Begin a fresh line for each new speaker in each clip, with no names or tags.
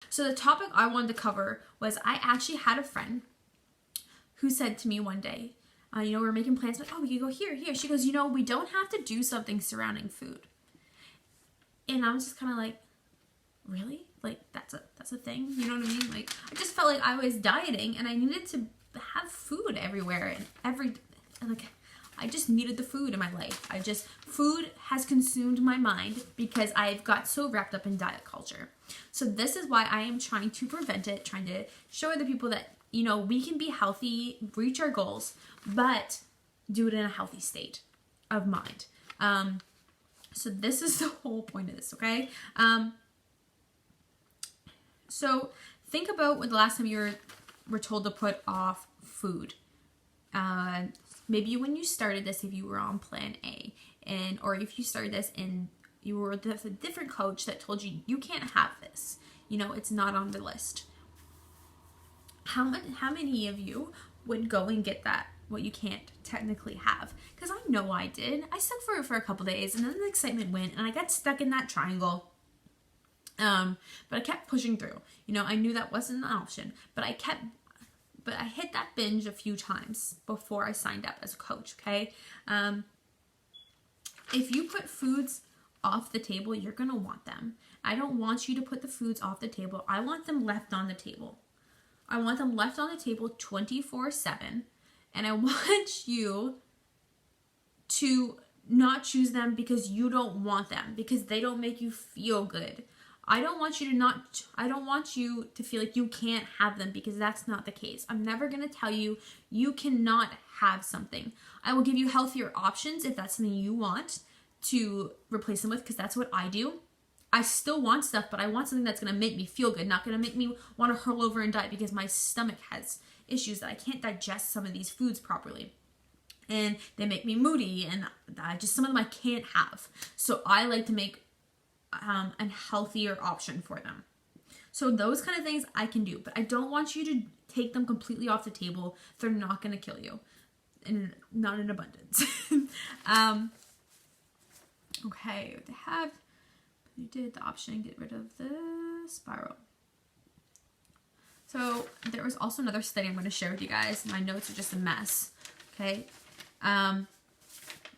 So the topic I wanted to cover was I actually had a friend who said to me one day, we were making plans, but we could go here. She goes, we don't have to do something surrounding food. And I was just kind of like, really? Like, that's a thing? You know what I mean? Like, I just felt like I was dieting and I needed to have food everywhere and I just needed the food in my life. Food has consumed my mind because I've got so wrapped up in diet culture. So this is why I am trying to prevent it, trying to show other people that, we can be healthy, reach our goals, but do it in a healthy state of mind. So this is the whole point of this, okay? So think about when the last time you were told to put off food. Maybe when you started this, if you were on plan A, or if you started this and you were with a different coach that told you, you can't have this. It's not on the list. How many of you would go and get that, what you can't technically have? Because I know I did. I stuck for it for a couple days and then the excitement went and I got stuck in that triangle. But I kept pushing through. I knew that wasn't an option, but I hit that binge a few times before I signed up as a coach, okay? If you put foods off the table, you're going to want them. I don't want you to put the foods off the table. I want them left on the table. I want them left on the table 24/7. And I want you to not choose them because you don't want them, because they don't make you feel good. I don't want you to feel like you can't have them, because that's not the case. I'm never going to tell you you cannot have something. I will give you healthier options if that's something you want to replace them with, because that's what I do. I still want stuff, but I want something that's going to make me feel good, not going to make me want to hurl over and die because my stomach has issues that I can't digest some of these foods properly. And they make me moody, and some of them I can't have. So I like to make a healthier option for them. So those kind of things I can do, but I don't want you to take them completely off the table. They're not going to kill you, and not in abundance. Okay, you did the option, get rid of the spiral. So there was also another study I'm going to share with you guys. My notes are just a mess. Okay.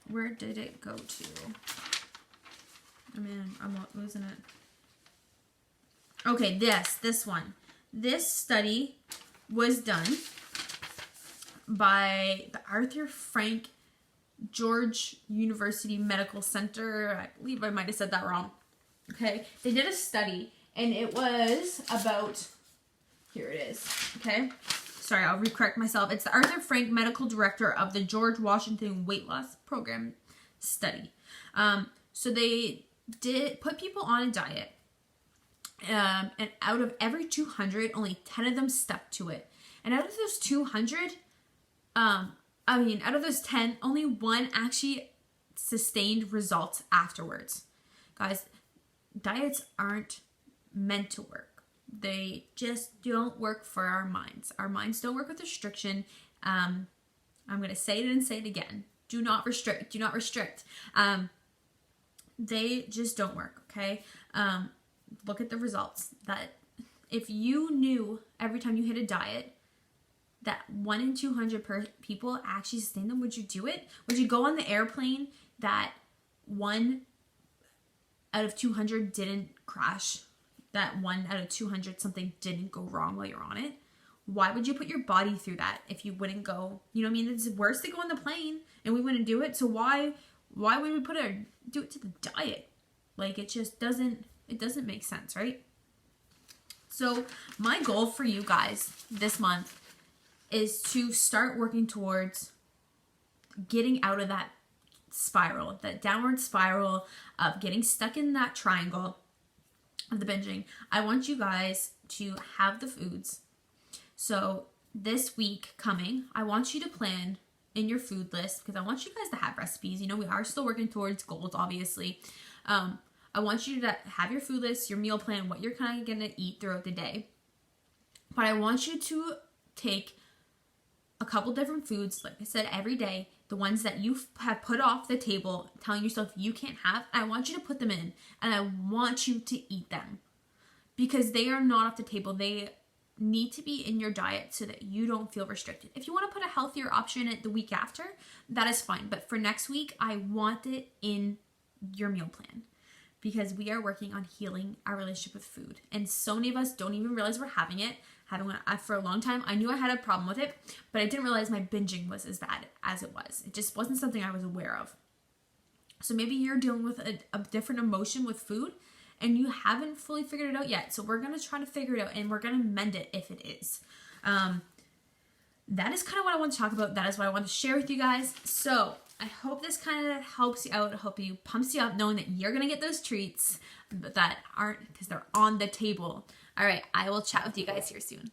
Where did it go to? Man, I'm not losing it. Okay, this one. This study was done by the Arthur Frank George University Medical Center. I believe I might have said that wrong. Okay, they did a study, and it was about, here it is, okay? Sorry, I'll recorrect myself. It's the Arthur Frank Medical Director of the George Washington Weight Loss Program study. So they did put people on a diet, and out of every 200, only 10 of them stuck to it. And out of those 200, out of those 10, only one actually sustained results afterwards. Guys, diets aren't meant to work. They just don't work for our minds. Our minds don't work with restriction. I'm going to say it and say it again. Do not restrict. Do not restrict. They just don't work, okay? Look at the results. That if you knew every time you hit a diet that 1 in 200 people actually sustain them, would you do it? Would you go on the airplane that 1 out of 200 didn't crash? That 1 out of 200 something didn't go wrong while you're on it? Why would you put your body through that if you wouldn't go? You know what I mean? It's worse to go on the plane and we wouldn't do it. So why would we do it to the diet? Like, it just doesn't make sense, right? So my goal for you guys this month is to start working towards getting out of that spiral, that downward spiral of getting stuck in that triangle of the binging. I want you guys to have the foods. So this week coming, I want you to plan in your food list, because I want you guys to have recipes. We are still working towards goals, obviously. I want you to have your food list, your meal plan, what you're kind of going to eat throughout the day. But I want you to take a couple different foods, like I said, every day, the ones that you have put off the table, telling yourself you can't have, I want you to put them in, and I want you to eat them. because they are not off the table. They need to be in your diet so that you don't feel restricted. If you want to put a healthier option in it the week after, that is fine. But for next week, I want it in your meal plan because we are working on healing our relationship with food. And so many of us don't even realize we're having it. For a long time, I knew I had a problem with it, but I didn't realize my binging was as bad as it was. It just wasn't something I was aware of. So maybe you're dealing with a different emotion with food and you haven't fully figured it out yet. So we're going to try to figure it out and we're going to mend it if it is. That is kind of what I want to talk about. That is what I want to share with you guys. So I hope this kind of helps you out. I hope you pumps you up knowing that you're going to get those treats that aren't, because they're on the table. All right, I will chat with you guys here soon.